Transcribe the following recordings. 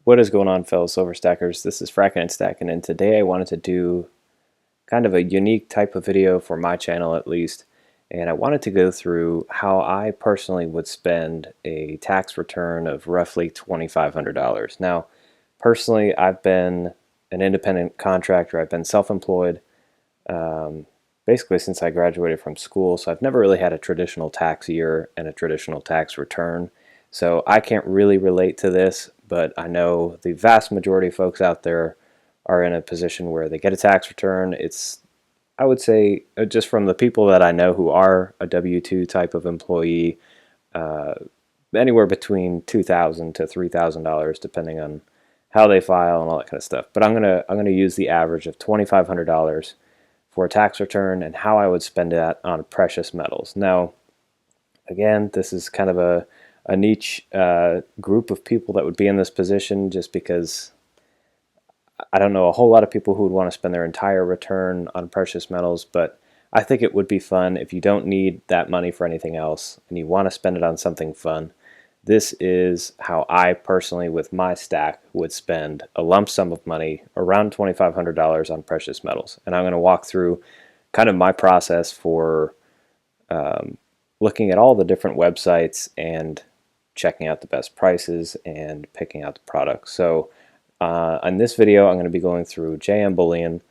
What is going on, fellow silver stackers? This is Fracking and Stacking, and today I wanted to do kind of a unique type of video for my channel at least, and I wanted to go through how I personally would spend a tax return of roughly $2,500. Now, personally, I've been an independent contractor. I've been self-employed basically since I graduated from school, so I've never really had a traditional tax year and a traditional tax return. So I can't really relate to this, but I know the vast majority of folks out there are in a position where they get a tax return. It's, I would say, just from the people that I know who are a W-2 type of employee, uh, anywhere between $2,000 to $3,000 depending on how they file and all that kind of stuff. But I'm gonna use the average of $2,500 for a tax return and how I would spend that on precious metals. Now, again, this is kind of a niche group of people that would be in this position, just because I don't know a whole lot of people who would want to spend their entire return on precious metals, but I think it would be fun if you don't need that money for anything else and you want to spend it on something fun. This is how I personally, with my stack, would spend a lump sum of money, around $2,500 on precious metals. And I'm going to walk through kind of my process for looking at all the different websites and checking out the best prices and picking out the products. So in this video, I'm going to be going through JM Bullion,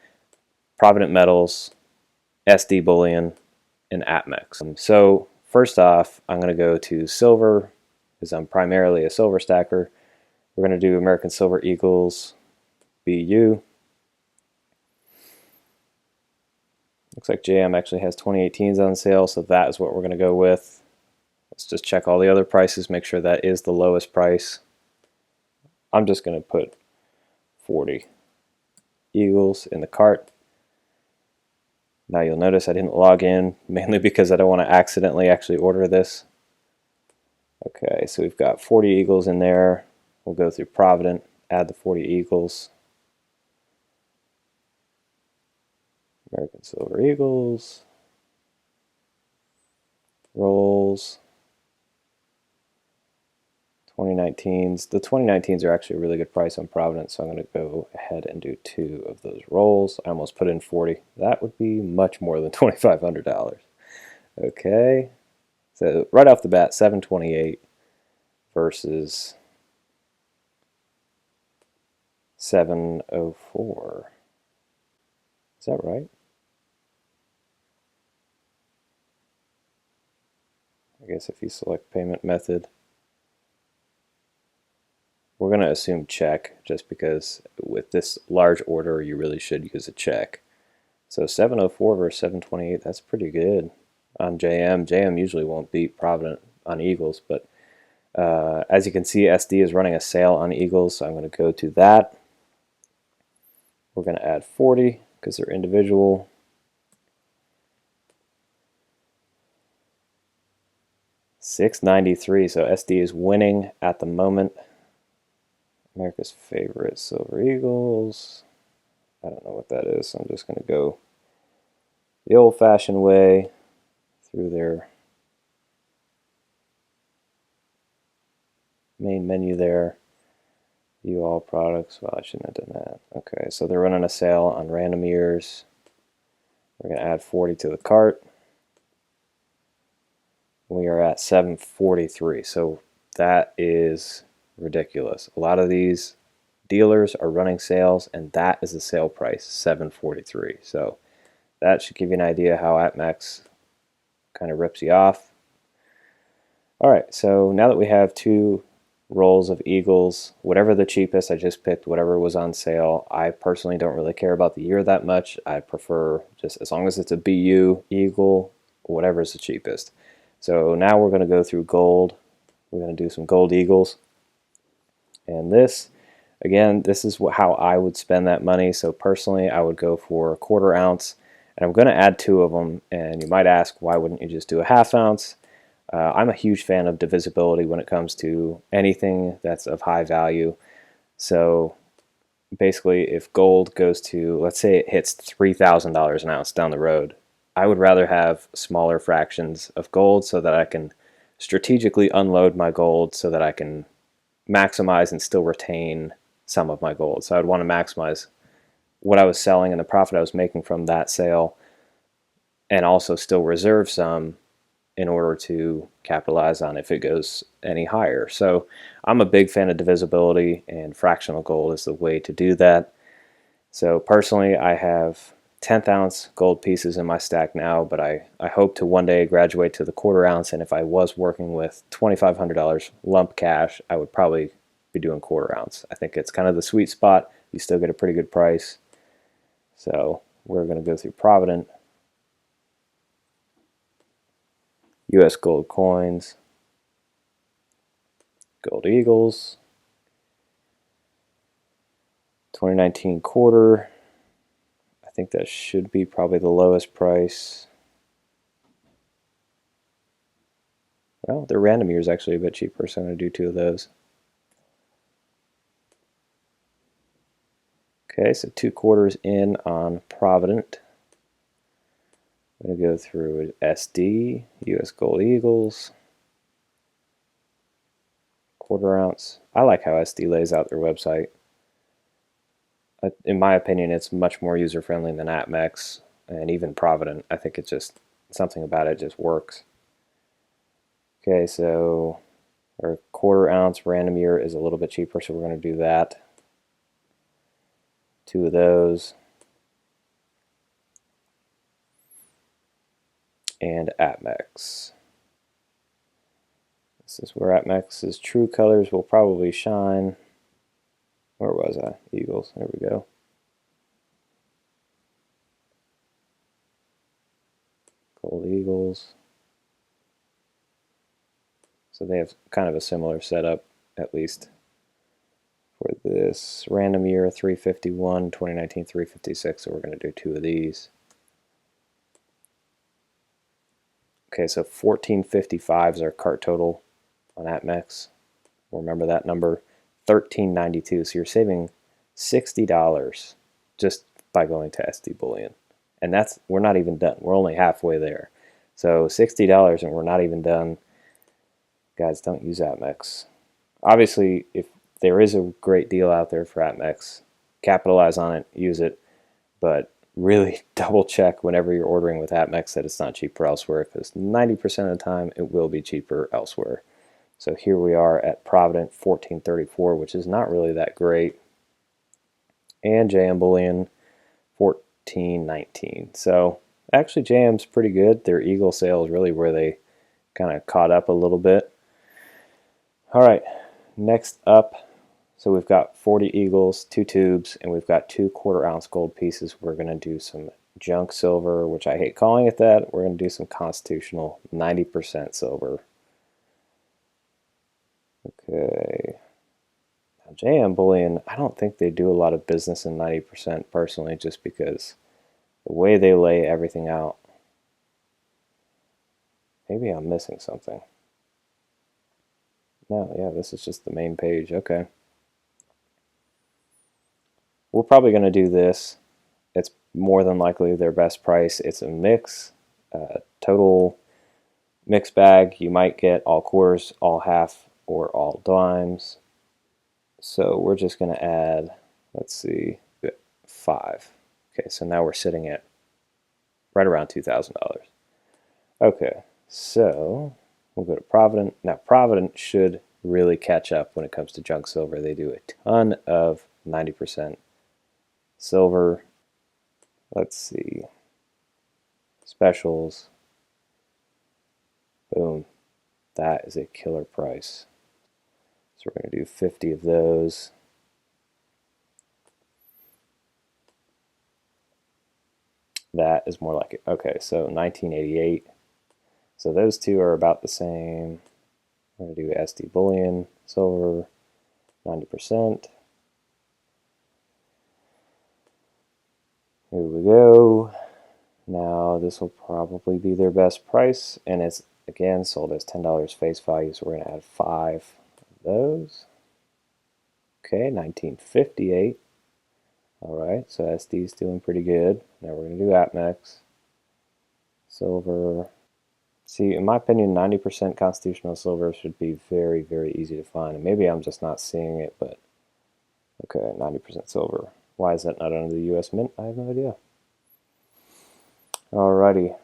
Provident Metals, SD Bullion, and APMEX. So first off, I'm going to go to silver, because I'm primarily a silver stacker. We're going to do American Silver Eagles BU. Looks like JM actually has 2018s on sale, so that is what we're going to go with. Let's just check all the other prices, make sure that is the lowest price. I'm just going to put 40 Eagles in the cart. Now you'll notice I didn't log in, mainly because I don't want to accidentally actually order this. Okay, so we've got 40 Eagles in there. We'll go through Provident, add the 40 Eagles. American Silver Eagles. Rolls. 2019s. The 2019s are actually a really good price on Provident, so I'm going to go ahead and do 2 of those rolls. I almost put in 40. That would be much more than $2,500. Okay. So right off the bat, 728 versus 704. Is that right? I guess if you select payment method, we're going to assume check, just because with this large order you really should use a check. So 704 versus 728, that's pretty good on JM. JM usually won't beat Provident on Eagles, but as you can see, SD is running a sale on Eagles, so I'm going to go to that. We're going to add 40 because they're individual. $693, so SD is winning at the moment. America's favorite Silver Eagles. I don't know what that is, so I'm just going to go the old-fashioned way through their main menu there. View all products. Well, I shouldn't have done that. Okay, so they're running a sale on random years. We're going to add 40 to the cart. We are at 743, so that is ridiculous. A lot of these dealers are running sales, and that is the sale price, 743. So that should give you an idea how APMEX kind of rips you off. Alright, so now that we have 2 rolls of Eagles, whatever the cheapest, I just picked whatever was on sale. I personally don't really care about the year that much. I prefer just as long as it's a BU, Eagle, whatever is the cheapest. So now we're going to go through gold. We're going to do some gold Eagles. And this, again, this is how I would spend that money. So personally, I would go for a 1/4 ounce. And I'm going to add 2 of them. And you might ask, why wouldn't you just do a 1/2 ounce? I'm a huge fan of divisibility when it comes to anything that's of high value. So basically, if gold goes to, let's say it hits $3,000 an ounce down the road, I would rather have smaller fractions of gold so that I can strategically unload my gold so that I can maximize and still retain some of my gold. So I'd want to maximize what I was selling and the profit I was making from that sale, and also still reserve some in order to capitalize on if it goes any higher. So I'm a big fan of divisibility, and fractional gold is the way to do that. So personally, I have 10th ounce gold pieces in my stack now, but I hope to one day graduate to the quarter ounce, and if I was working with $2,500 lump cash, I would probably be doing quarter ounce. I think it's kind of the sweet spot. You still get a pretty good price. So we're going to go through Provident, US gold coins, gold eagles, 2019 quarter. I think that should be probably the lowest price. Well, their random year is actually a bit cheaper, so I'm going to do 2 of those. Okay, so 2 quarters in on Provident. I'm going to go through SD, US Gold Eagles, quarter ounce. I like how SD lays out their website. In my opinion, it's much more user-friendly than APMEX and even Provident. I think it's just something about it just works. Okay, so our quarter ounce random year is a little bit cheaper, so we're going to do that. 2 of those. And APMEX. This is where APMEX's true colors will probably shine. Where was I? Eagles. There we go. Gold Eagles. So they have kind of a similar setup, at least for this random year, 351, 2019 356. So we're going to do 2 of these. Okay, so 1455 is our cart total on APMEX. Remember that number, $13.92. So you're saving $60 just by going to SD Bullion. And we're not even done. We're only halfway there. So $60 and we're not even done. Guys, don't use APMEX. Obviously, if there is a great deal out there for APMEX, capitalize on it, use it, but really double check whenever you're ordering with APMEX that it's not cheaper elsewhere, because 90% of the time it will be cheaper elsewhere. So here we are at Provident 1434, which is not really that great, and JM Bullion 1419. So actually JM's pretty good. Their Eagle sale is really where they kind of caught up a little bit. All right, next up, so we've got 40 Eagles, 2 tubes, and we've got 2 quarter ounce gold pieces. We're going to do some junk silver, which I hate calling it that. We're going to do some constitutional 90% silver. Okay. Now, JM Bullion, I don't think they do a lot of business in 90% personally, just because the way they lay everything out. Maybe I'm missing something. No, yeah, this is just the main page. Okay. We're probably going to do this. It's more than likely their best price. It's a mix, total mix bag. You might get all quarters, all half, or all dimes. So we're just going to add, let's see, 5. Okay, so now we're sitting at right around $2,000. Okay, so we'll go to Provident. Now Provident should really catch up when it comes to junk silver. They do a ton of 90% silver. Let's see. Specials. Boom. That is a killer price. So we're going to do 50 of those. That is more like it. Okay, so 1988. So those 2 are about the same. We're going to do SD Bullion, silver, 90%. Here we go. Now this will probably be their best price, and it's again sold as $10 face value, so we're going to add 5 of those. Okay, 1958. Alright, so SD's doing pretty good. Now we're going to do APMEX. Silver. See, in my opinion, 90% constitutional silver should be very, very easy to find. And maybe I'm just not seeing it, but Okay, 90% silver. Why is that not under the US Mint? I have no idea. Alrighty.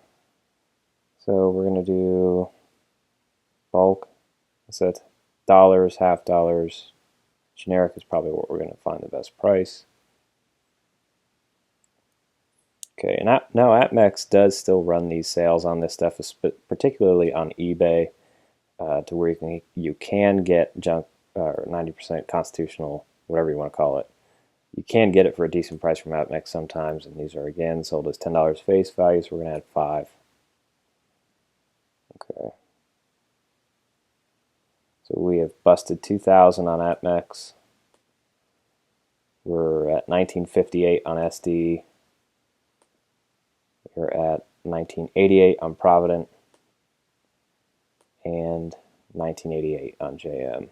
So we're going to do bulk. So that's dollars, half dollars. Generic is probably what we're going to find the best price. Okay, and now APMEX does still run these sales on this stuff, particularly on eBay, to where you can get junk or 90% constitutional, whatever you want to call it. You can get it for a decent price from APMEX sometimes, and these are again sold as $10 face value, so we're going to add 5. Okay. So we have busted 2,000 on APMEX. We're at 1958 on SD. We're at 1988 on Provident and 1988 on JM.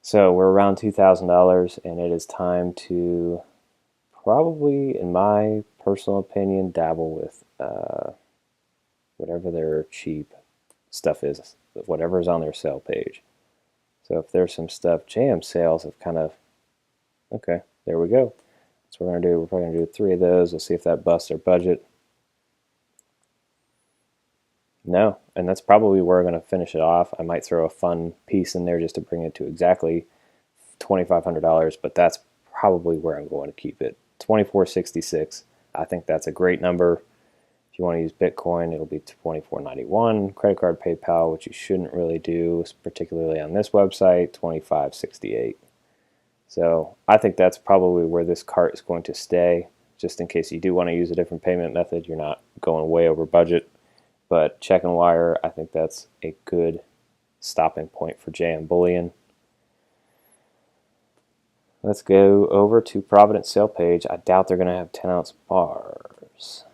So we're around $2,000, and it is time to probably, in my personal opinion, dabble with whatever their cheap stuff is, whatever is on their sale page. So if there's some stuff, JM sales have kind of, okay, there we go. That's what we're going to do. We're probably going to do 3 of those. We'll see if that busts our budget. No, and that's probably where we're going to finish it off. I might throw a fun piece in there just to bring it to exactly $2,500, but that's probably where I'm going to keep it. 2466. I think that's a great number. If you want to use Bitcoin, it'll be 2491. Credit card, PayPal, which you shouldn't really do, particularly on this website, 2568. So I think that's probably where this cart is going to stay, just in case you do want to use a different payment method. You're not going way over budget. But check and wire, I think that's a good stopping point for JM Bullion. Let's go over to Provident sale page. I doubt they're going to have 10-ounce bars,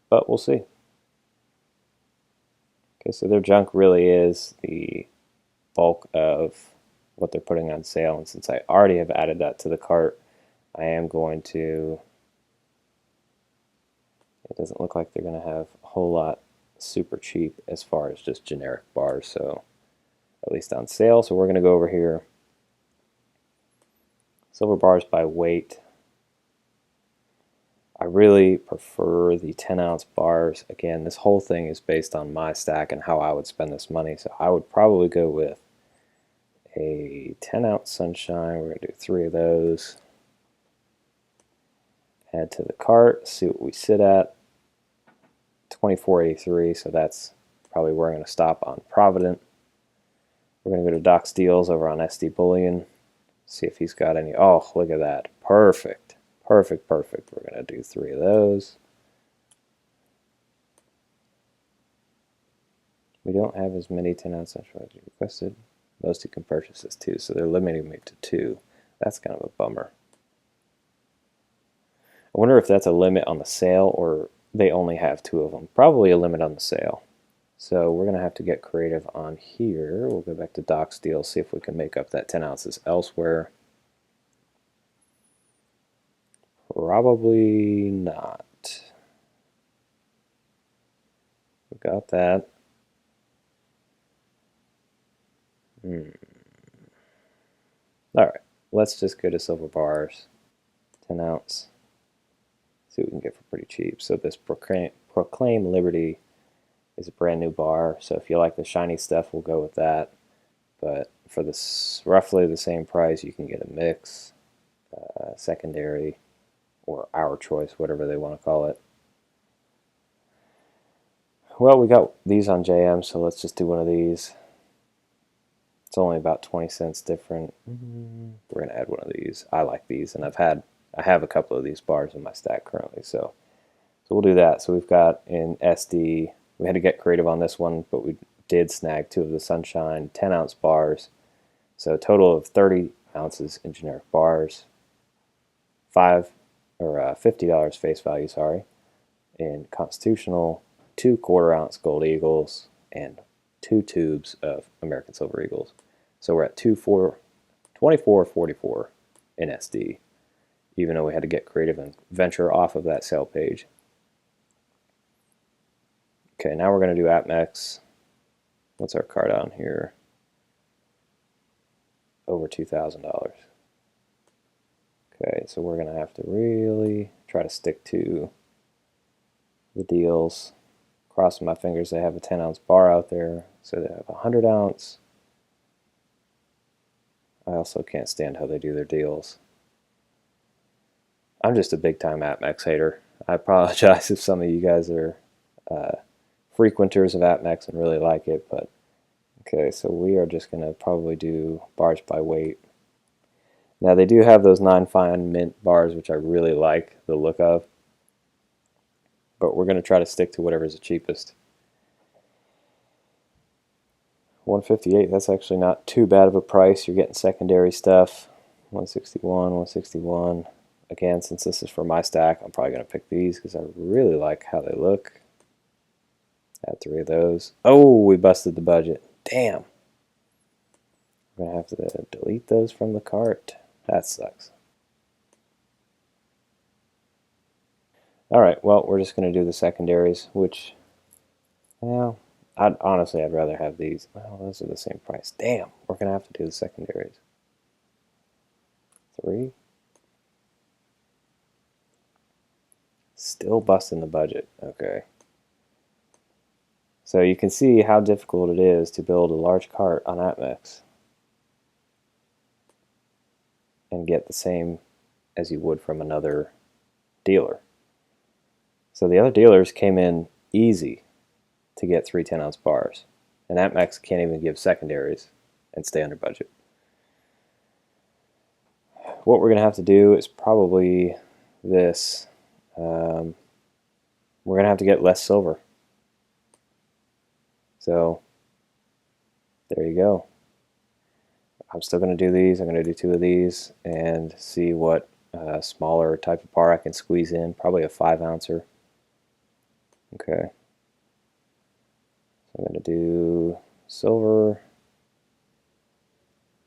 but we'll see. Okay, so their junk really is the bulk of what they're putting on sale, and since I already have added that to the cart, I am going to, it doesn't look like they're going to have a whole lot super cheap as far as just generic bars, so at least on sale. So we're going to go over here, silver bars by weight. I really prefer the 10-ounce bars. Again, this whole thing is based on my stack and how I would spend this money, so I would probably go with a 10-ounce sunshine. We're going to do 3 of those. Add to the cart, see what we sit at. 2483, so that's probably where I'm going to stop on Provident. We're going to go to Doc's Deals over on SD Bullion, see if he's got any. Oh, look at that. Perfect. Perfect, perfect. We're going to do 3 of those. We don't have as many 10-ounce sunshine as you requested. Most you can purchase is 2, so they're limiting me to 2. That's kind of a bummer. I wonder if that's a limit on the sale or they only have 2 of them. Probably a limit on the sale. So we're going to have to get creative on here. We'll go back to Doc's Deal, see if we can make up that 10 ounces elsewhere. Probably not. We got that. Alright, let's just go to silver bars. 10 ounce. See what we can get for pretty cheap. So this Proclaim Liberty is a brand new bar, so if you like the shiny stuff, we'll go with that. But for this roughly the same price, you can get a mix, secondary, or our choice, whatever they want to call it. Well, we got these on JM, so let's just do one of these. It's only about 20 cents different. We're gonna add one of these. I like these, and I have a couple of these bars in my stack currently, so we'll do that. So we've got in SD, we had to get creative on this one, but we did snag 2 of the Sunshine 10-ounce bars. So a total of 30 ounces in generic bars, $50 face value, sorry, in constitutional, 2 quarter-ounce gold eagles, and 2 tubes of American Silver Eagles. So we're at 24.44 in SD, even though we had to get creative and venture off of that sale page. Okay, now we're going to do APMEX. What's our card on here? over $2,000. Okay, so we're going to have to really try to stick to the deals. Crossing my fingers they have a 10-ounce bar out there, so they have a 100-ounce. I also can't stand how they do their deals. I'm just a big-time APMEX hater. I apologize if some of you guys are frequenters of APMEX and really like it, but okay, so we are just going to probably do bars by weight. Now they do have those 9 fine mint bars, which I really like the look of, but we're going to try to stick to whatever's the cheapest. 158, that's actually not too bad of a price. You're getting secondary stuff. 161, 161. Again, since this is for my stack, I'm probably going to pick these because I really like how they look. Add 3 of those. Oh, we busted the budget. Damn. I'm going to have to delete those from the cart. That sucks. Alright, well, we're just going to do the secondaries, which, well, honestly, I'd rather have these. Well, those are the same price. Damn, we're going to have to do the secondaries. 3. Still busting the budget. Okay. So you can see how difficult it is to build a large cart on APMEX and get the same as you would from another dealer. So the other dealers came in easy to get 3 10-ounce bars, and APMEX can't even give secondaries and stay under budget. What we're going to have to do is probably this. We're going to have to get less silver. So there you go. I'm still going to do these. I'm going to do 2 of these and see what smaller type of bar I can squeeze in. Probably a 5-ouncer. Okay. So I'm going to do silver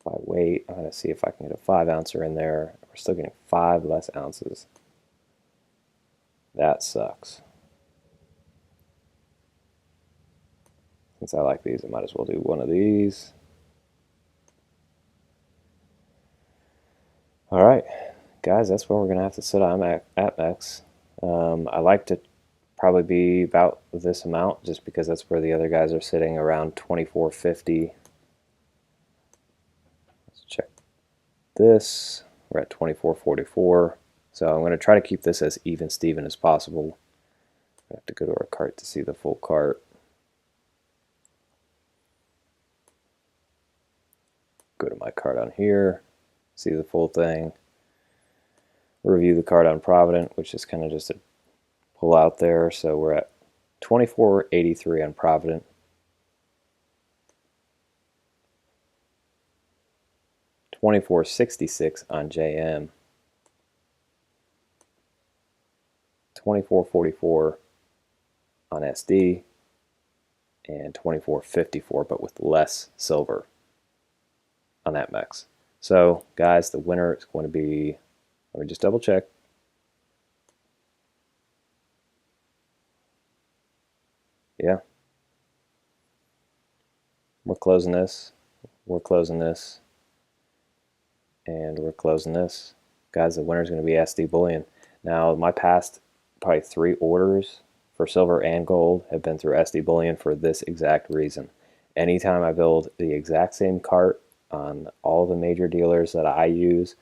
by weight. I'm going to see if I can get a 5-ouncer in there. We're still getting 5 less ounces. That sucks. Since I like these, I might as well do 1 of these. Alright, guys, that's where we're going to have to sit on APMEX. I like to probably be about this amount just because that's where the other guys are sitting, around 24.50. Let's check this. We're at 24.44. So I'm going to try to keep this as even Steven as possible. I have to go to our cart to see the full cart. Go to my cart on here, see the full thing. Review the cart on Provident, which is kind of just a pull out there. So we're at 24.83 on Provident. 24.66 on JM. 24.44 on SD, and 24.54, but with less silver on APMEX. So, guys, the winner is going to be, let me just double check. Yeah. We're closing this. We're closing this. And we're closing this. Guys, the winner is going to be SD Bullion. Now, my past probably 3 orders for silver and gold have been through SD Bullion for this exact reason. Anytime I build the exact same cart on all the major dealers that I use,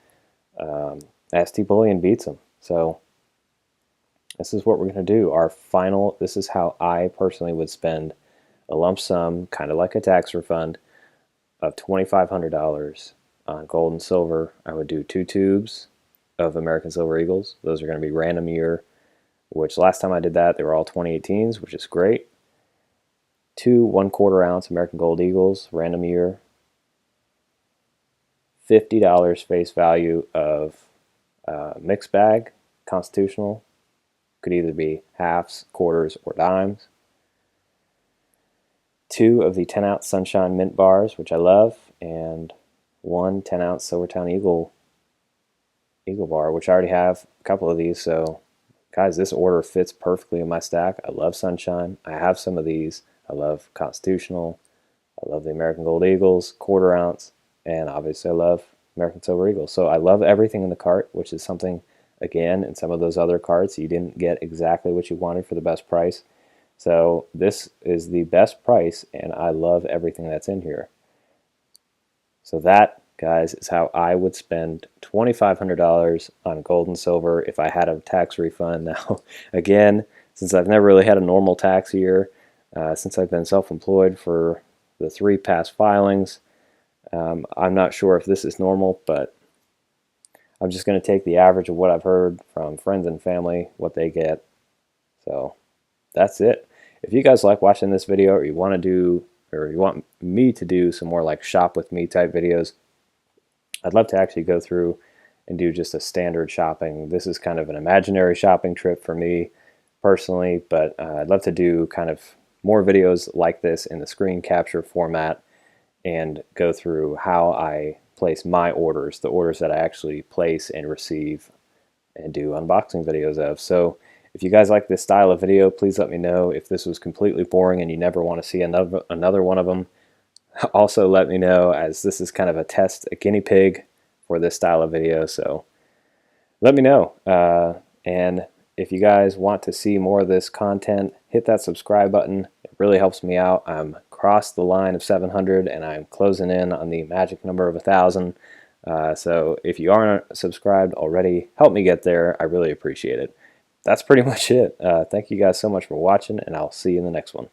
SD Bullion beats them. So this is what we're going to do. Our final, this is how I personally would spend a lump sum, kind of like a tax refund, of $2,500 on gold and silver. I would do 2 tubes of American Silver Eagles. Those are going to be random year, which last time I did that, they were all 2018s, which is great. 2 1/4 ounce American Gold Eagles, random year. $50 face value of mixed bag, constitutional. Could either be halves, quarters, or dimes. 2 of the 10-ounce Sunshine Mint bars, which I love, and 1 10-ounce Silvertown Eagle bar, which I already have a couple of these. So, guys, this order fits perfectly in my stack. I love Sunshine. I have some of these. I love Constitutional. I love the American Gold Eagles, 1/4 ounce. and obviously I love American Silver Eagle. So I love everything in the cart, which is something, again, in some of those other carts you didn't get exactly what you wanted for the best price. So this is the best price, and I love everything that's in here. So that, guys, is how I would spend $2,500 on gold and silver if I had a tax refund. Now, again, since I've never really had a normal tax year, since I've been self-employed for the 3 past filings, I'm not sure if this is normal, but I'm just going to take the average of what I've heard from friends and family, what they get. So that's it. If you guys like watching this video, or you want to do, or you want me to do some more like shop with me type videos, I'd love to actually go through and do just a standard shopping. This is kind of an imaginary shopping trip for me personally, but I'd love to do kind of more videos like this in the screen capture format and go through how I place my orders, the orders that I actually place and receive and do unboxing videos of. So if you guys like this style of video, please let me know. If this was completely boring and you never want to see another one of them, also let me know, as this is kind of a test, a guinea pig for this style of video. So let me know. And if you guys want to see more of this content, hit that subscribe button. It really helps me out. I'm crossed the line of 700 and I'm closing in on the magic number of 1,000. So if you aren't subscribed already, help me get there. I really appreciate it. That's pretty much it. Thank you guys so much for watching, and I'll see you in the next one.